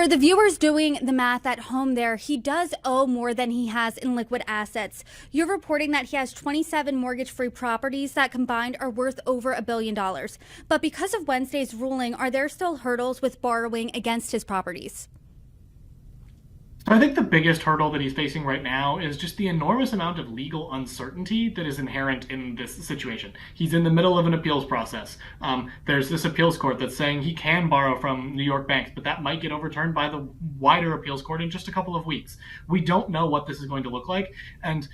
For the viewers doing the math at home there, he does owe more than he has in liquid assets. You're reporting that he has 27 mortgage-free properties that combined are worth over $1 billion. But because of Wednesday's ruling, are there still hurdles with borrowing against his properties? I think the biggest hurdle that he's facing right now is just the enormous amount of legal uncertainty that is inherent in this situation. He's in the middle of an appeals process. There's this appeals court that's saying he can borrow from New York banks, but that might get overturned by the wider appeals court in just a couple of weeks. We don't know what this is going to look like. And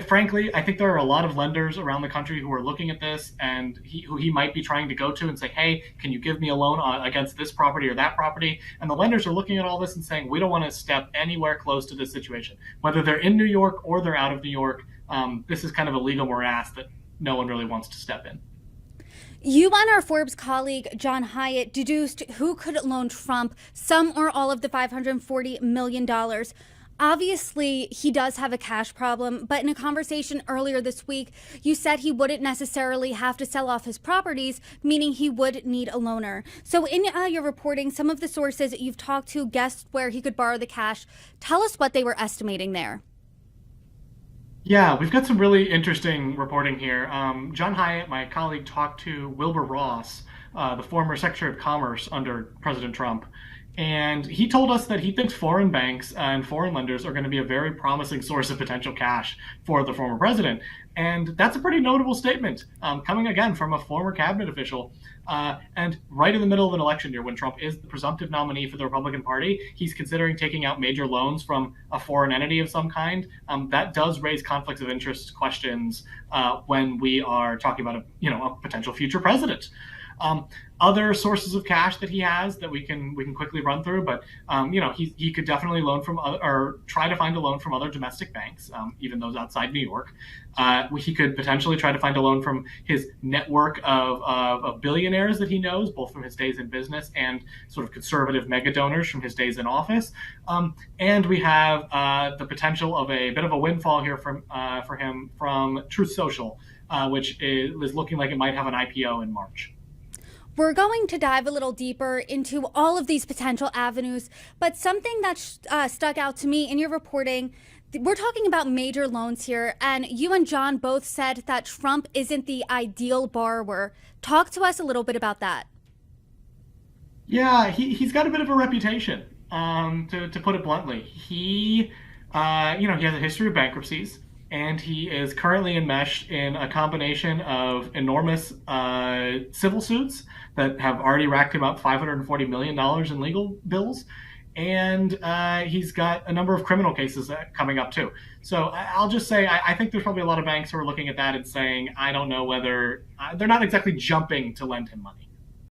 frankly, I think there are a lot of lenders around the country who are looking at this and who he might be trying to go to and say, hey, can you give me a loan against this property or that property? And the lenders are looking at all this and saying, we don't want to step anywhere close to this situation. Whether they're in New York or they're out of New York, this is kind of a legal morass that no one really wants to step in. You and our Forbes colleague, John Hyatt, deduced who could loan Trump some or all of the $540 million. Obviously, he does have a cash problem, but in a conversation earlier this week, you said he wouldn't necessarily have to sell off his properties, meaning he would need a loaner. So in your reporting, some of the sources that you've talked to guessed where he could borrow the cash. Tell us what they were estimating there. Yeah, we've got some really interesting reporting here. John Hyatt, my colleague, talked to Wilbur Ross, the former Secretary of Commerce under President Trump, and he told us that he thinks foreign banks and foreign lenders are going to be a very promising source of potential cash for the former president. And that's a pretty notable statement, coming again from a former cabinet official. And right in the middle of an election year, when Trump is the presumptive nominee for the Republican Party, he's considering taking out major loans from a foreign entity of some kind. That does raise conflicts of interest questions when we are talking about a potential future president. Other sources of cash that he has that we can quickly run through, but he could definitely loan from or try to find a loan from other domestic banks, even those outside New York. He could potentially try to find a loan from his network of billionaires that he knows, both from his days in business and sort of conservative mega donors from his days in office. And we have the potential of a bit of a windfall here for him from Truth Social, which is looking like it might have an IPO in March. We're going to dive a little deeper into all of these potential avenues, but something that stuck out to me in your reporting, we're talking about major loans here, and you and John both said that Trump isn't the ideal borrower. Talk to us a little bit about that. Yeah, he's got a bit of a reputation, to put it bluntly. He has a history of bankruptcies, and he is currently enmeshed in a combination of enormous civil suits that have already racked him up $540 million in legal bills. And he's got a number of criminal cases coming up too. So I'll just say I think there's probably a lot of banks who are looking at that and saying, I don't know whether they're not exactly jumping to lend him money.